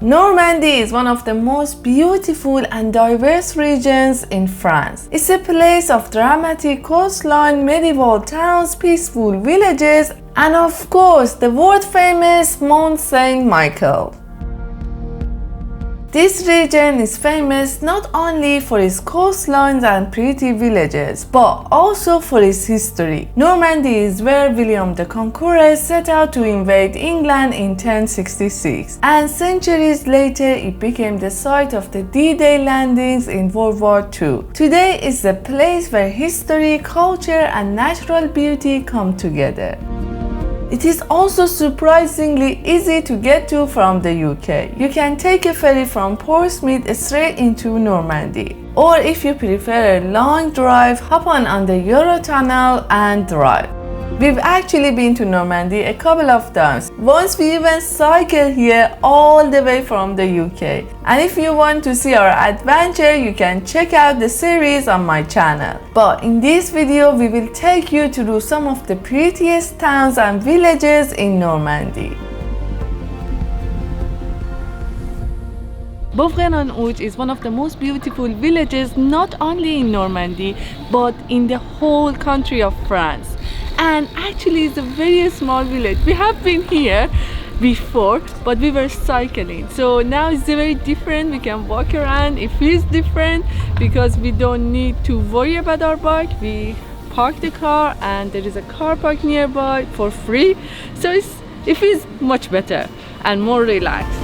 Normandy is one of the most beautiful and diverse regions in France. It's a place of dramatic coastline, medieval towns, peaceful villages, and of course, the world-famous Mont Saint-Michel. This region is famous not only for its coastlines and pretty villages, but also for its history. Normandy is where William the Conqueror set out to invade England in 1066, and centuries later it became the site of the D-Day landings in World War II. Today is a place where history, culture, and natural beauty come together. It is also surprisingly easy to get to from the UK. You can take a ferry from Portsmouth straight into Normandy. Or if you prefer a long drive, hop on the Eurotunnel and drive. We've actually been to Normandy a couple of times. Once we even cycled here all the way from the UK. And if you want to see our adventure, you can check out the series on my channel. But in this video, we will take you through some of the prettiest towns and villages in Normandy. Beuvron-en-Auge is one of the most beautiful villages not only in Normandy, but in the whole country of France. And actually it's a very small village. We have been here before, but we were cycling, so now it's very different. We can walk around. It feels different because we don't need to worry about our bike. We park the car and there is a car park nearby for free, so it feels much better and more relaxed.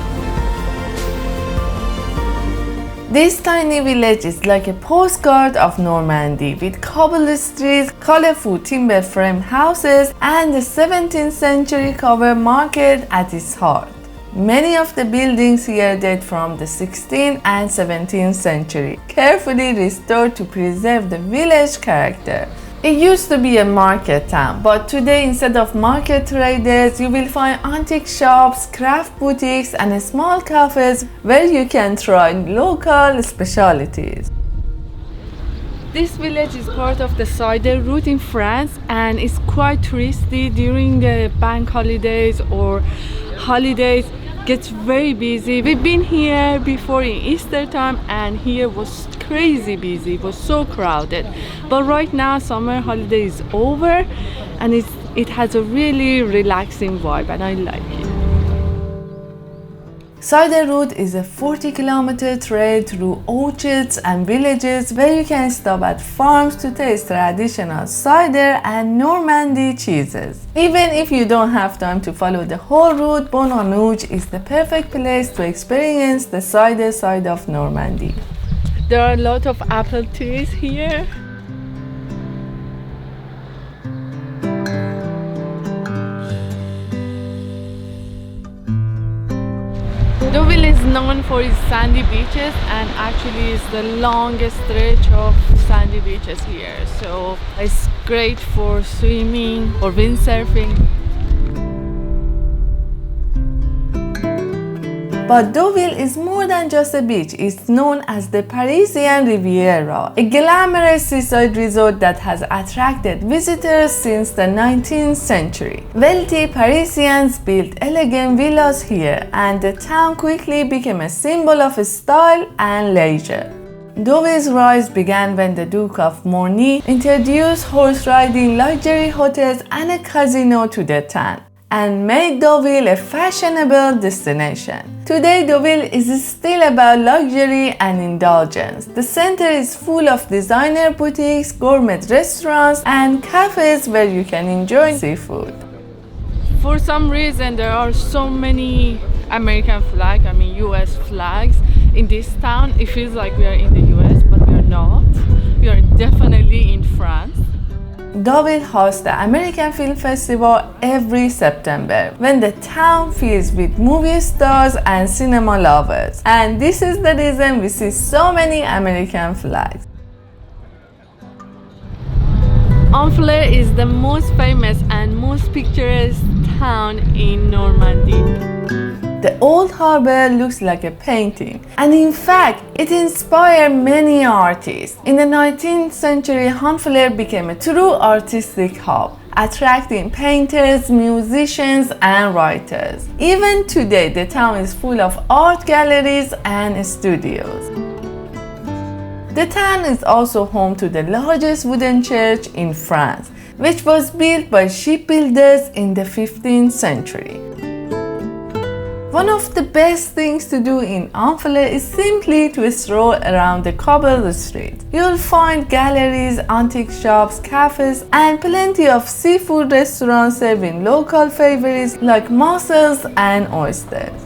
This tiny village is like a postcard of Normandy, with cobbled streets, colorful timber frame houses, and the 17th century covered market at its heart. Many of the buildings here date from the 16th and 17th century, carefully restored to preserve the village character. It used to be a market town, but today instead of market traders, you will find antique shops, craft boutiques, and small cafes where you can try local specialties. This village is part of the cider route in France and is quite touristy during the bank holidays or holidays. Gets very busy. We've been here before in Easter time and here was crazy busy. It was so crowded. But right now summer holiday is over and it has a really relaxing vibe and I like it. Cider route is a 40-kilometer trail through orchards and villages where you can stop at farms to taste traditional cider and Normandy cheeses. Even if you don't have time to follow the whole route, Beuvron-en-Auge is the perfect place to experience the cider side of Normandy. There are a lot of apple trees here. Deauville is known for its sandy beaches and actually is the longest stretch of sandy beaches here. So it's great for swimming or windsurfing. But Deauville is more than just a beach. It's known as the Parisian Riviera, a glamorous seaside resort that has attracted visitors since the 19th century. Wealthy Parisians built elegant villas here, and the town quickly became a symbol of style and leisure. Deauville's rise began when the Duke of Morny introduced horse riding, luxury hotels, and a casino to the town, and made Deauville a fashionable destination. Today, Deauville is still about luxury and indulgence. The center is full of designer boutiques, gourmet restaurants, and cafes where you can enjoy seafood. For some reason, there are so many American flags, US flags in this town. It feels like we are in the US, but we are not. We are definitely in France. Deauville hosts the American Film Festival every September, when the town fills with movie stars and cinema lovers. And this is the reason we see so many American flags. Honfleur is the most famous and most picturesque town in Normandy. The old harbor looks like a painting, and in fact, it inspired many artists. In the 19th century, Honfleur became a true artistic hub, attracting painters, musicians, and writers. Even today, the town is full of art galleries and studios. The town is also home to the largest wooden church in France, which was built by shipbuilders in the 15th century. One of the best things to do in Honfleur is simply to stroll around the cobbled street. You'll find galleries, antique shops, cafes, and plenty of seafood restaurants serving local favorites like mussels and oysters.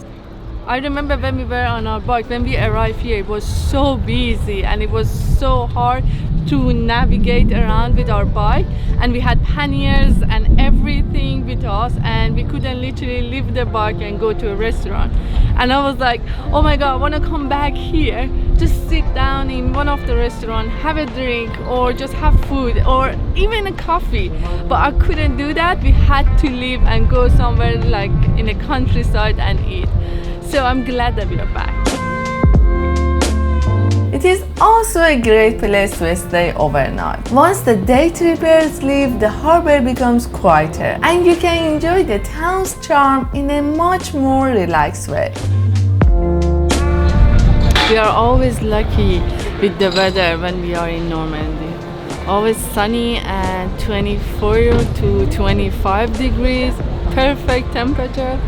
I remember when we were on our bike, when we arrived here, it was so busy and it was so hard to navigate around with our bike, and we had panniers and everything with us, and we couldn't literally leave the bike and go to a restaurant. And I was like, oh my god, I want to come back here, just sit down in one of the restaurants, have a drink, or just have food, or even a coffee. But I couldn't do that. We had to leave and go somewhere like in a countryside and eat. So I'm glad that we are back. It is also a great place to stay overnight. Once the day trippers leave, the harbor becomes quieter and you can enjoy the town's charm in a much more relaxed way. We are always lucky with the weather when we are in Normandy. Always sunny and 24 to 25 degrees, perfect temperature.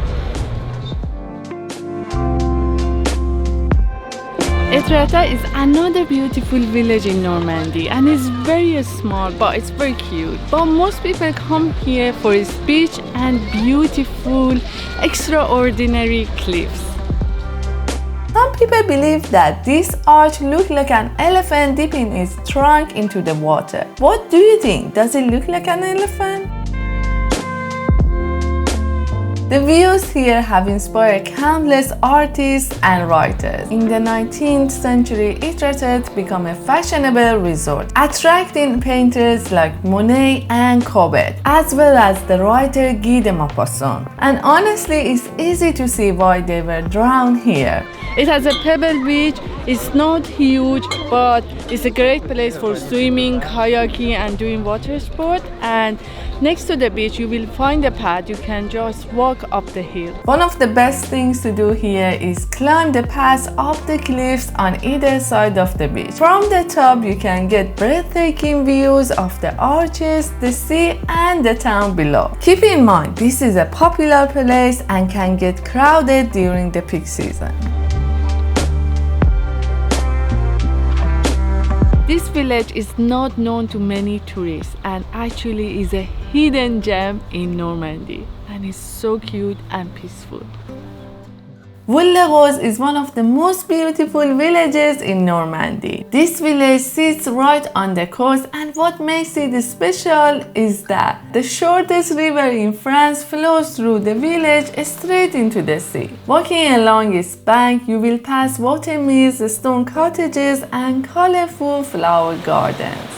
Étretat is another beautiful village in Normandy and it's very small, but it's very cute. But most people come here for its beach and beautiful, extraordinary cliffs. Some people believe that this arch looks like an elephant dipping its trunk into the water. What do you think? Does it look like an elephant? The views here have inspired countless artists and writers. In the 19th century, Étretat became a fashionable resort, attracting painters like Monet and Courbet, as well as the writer Guy de Maupassant. And honestly, it's easy to see why they were drawn here. It has a pebble beach. It's not huge, but it's a great place for swimming, kayaking, and doing water sport. And next to the beach, you will find a path. You can just walk up the hill. One of the best things to do here is climb the paths up the cliffs on either side of the beach. From the top, you can get breathtaking views of the arches, the sea, and the town below. Keep in mind, this is a popular place and can get crowded during the peak season. This village is not known to many tourists and actually is a hidden gem in Normandy, and it's so cute and peaceful. Veules-les-Roses is one of the most beautiful villages in Normandy. This village sits right on the coast, and what makes it special is that the shortest river in France flows through the village straight into the sea. Walking along its bank, you will pass water mills, stone cottages, and colorful flower gardens.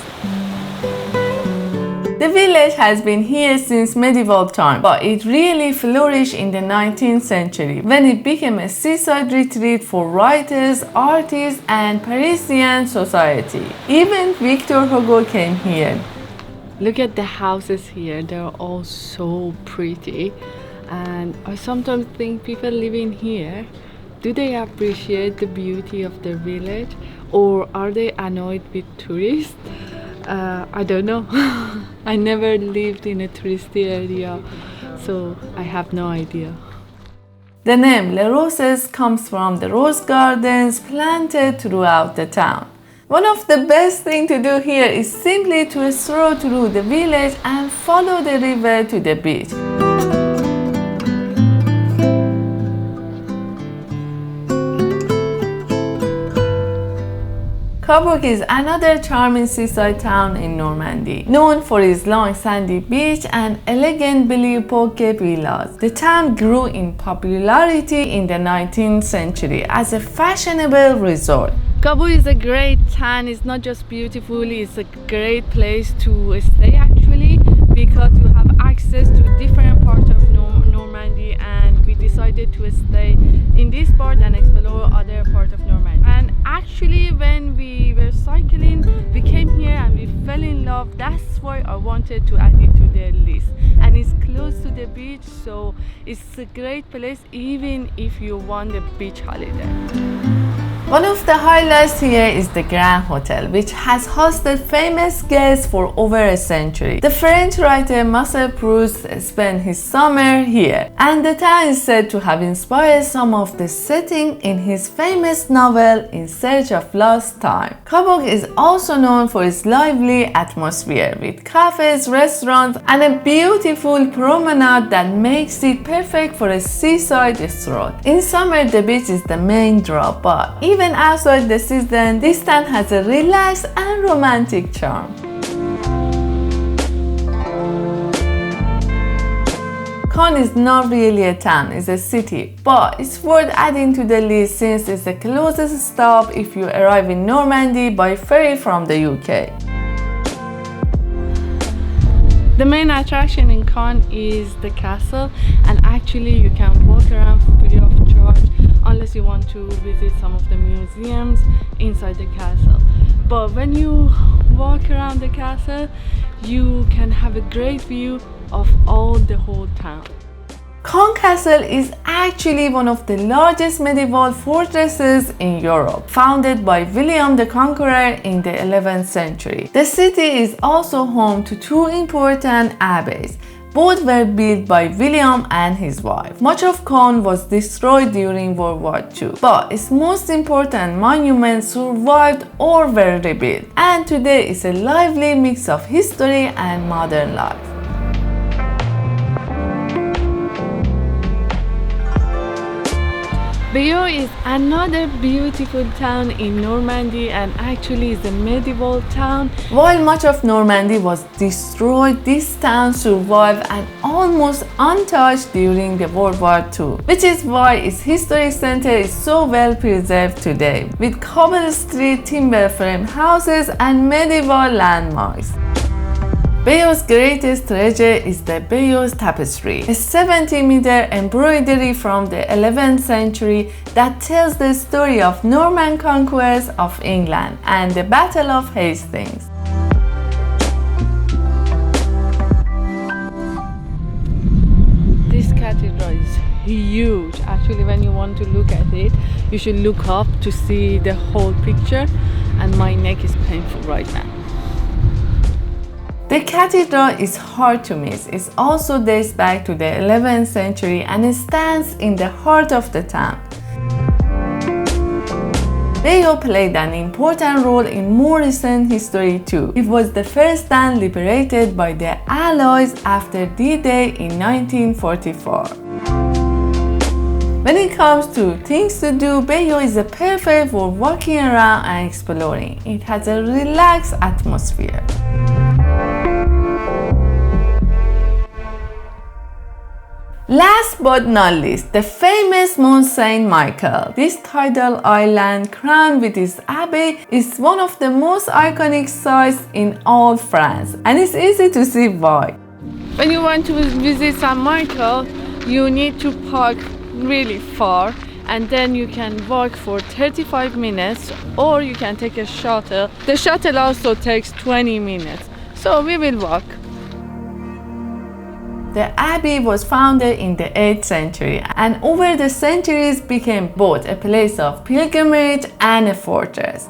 The village has been here since medieval times, but it really flourished in the 19th century when it became a seaside retreat for writers, artists, and Parisian society. Even Victor Hugo came here. Look at the houses here, they're all so pretty. And I sometimes think people living here, do they appreciate the beauty of the village, or are they annoyed with tourists? I don't know. I never lived in a touristy area, so I have no idea. The name Les Roses comes from the rose gardens planted throughout the town. One of the best things to do here is simply to stroll through the village and follow the river to the beach. Cabourg is another charming seaside town in Normandy, known for its long sandy beach and elegant Belle Epoque villas. The town grew in popularity in the 19th century as a fashionable resort. Cabourg is a great town. It's not just beautiful, it's a great place to stay actually, because you have access to different parts of Normandy, and with the decided to stay in this part and explore other part of Normandy. And actually when we were cycling, we came here and we fell in love. That's why I wanted to add it to the list. And it's close to the beach, so it's a great place even if you want a beach holiday. One of the highlights here is the Grand Hotel, which has hosted famous guests for over a century. The French writer Marcel Proust spent his summer here, and the town is said to have inspired some of the setting in his famous novel In Search of Lost Time. Cabourg is also known for its lively atmosphere, with cafes, restaurants, and a beautiful promenade that makes it perfect for a seaside stroll. In summer, the beach is the main draw, but even outside the season, this town has a relaxed and romantic charm. Caen is not really a town, it's a city, but it's worth adding to the list since it's the closest stop if you arrive in Normandy by ferry from the UK. The main attraction in Caen is the castle, and actually you can walk around free of charge unless you want to visit some of the museums inside the castle. But when you walk around the castle, you can have a great view of all the whole town. Caen Castle is actually one of the largest medieval fortresses in Europe, founded by William the Conqueror in the 11th century. The city is also home to two important abbeys. Both were built by William and his wife. Much of Caen was destroyed during World War II, but its most important monuments survived or were rebuilt, and today is a lively mix of history and modern life. Bayeux is another beautiful town in Normandy, and actually is a medieval town. While much of Normandy was destroyed, this town survived and almost untouched during the World War II, which is why its historic center is so well preserved today, with cobble street, timber frame houses, and medieval landmarks. Bayeux's greatest treasure is the Bayeux Tapestry, a 70-meter embroidery from the 11th century that tells the story of Norman conquest of England and the Battle of Hastings. This cathedral is huge. Actually, when you want to look at it, you should look up to see the whole picture, and my neck is painful right now. The cathedral is hard to miss. It also dates back to the 11th century and it stands in the heart of the town. Bayeux played an important role in more recent history too. It was the first town liberated by the Allies after D-Day in 1944. When it comes to things to do, Bayeux is perfect for walking around and exploring. It has a relaxed atmosphere. Last but not least, the famous Mont Saint-Michel. This tidal island, crowned with its abbey, is one of the most iconic sites in all France, and it's easy to see why. When you want to visit Saint-Michel, you need to park really far, and then you can walk for 35 minutes, or you can take a shuttle. The shuttle also takes 20 minutes, so we will walk. The abbey was founded in the 8th century and over the centuries became both a place of pilgrimage and a fortress.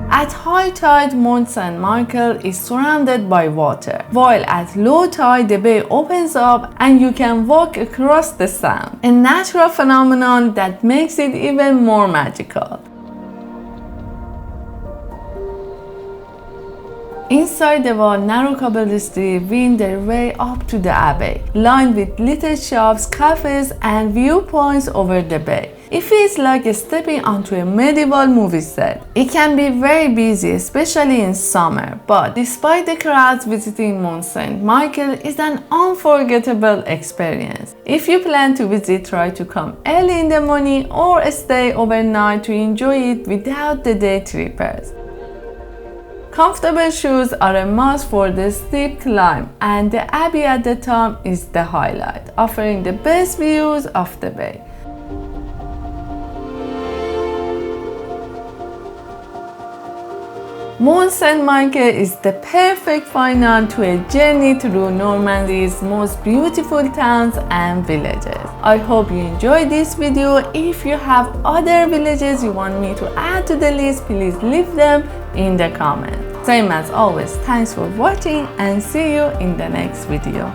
At high tide, Mont Saint-Michel is surrounded by water, while at low tide the bay opens up and you can walk across the Sound, a natural phenomenon that makes it even more magical. Inside the wall, narrow cobbled streets wind their way up to the abbey, lined with little shops, cafes, and viewpoints over the bay. It feels like stepping onto a medieval movie set. It can be very busy, especially in summer, but despite the crowds visiting Mont Saint-Michel, it's an unforgettable experience. If you plan to visit, try to come early in the morning or stay overnight to enjoy it without the day trippers. Comfortable shoes are a must for the steep climb, and the abbey at the top is the highlight, offering the best views of the bay. Mont Saint-Michel is the perfect final to a journey through Normandy's most beautiful towns and villages. I hope you enjoyed this video. If you have other villages you want me to add to the list, please leave them in the comments. Same as always, thanks for watching and see you in the next video.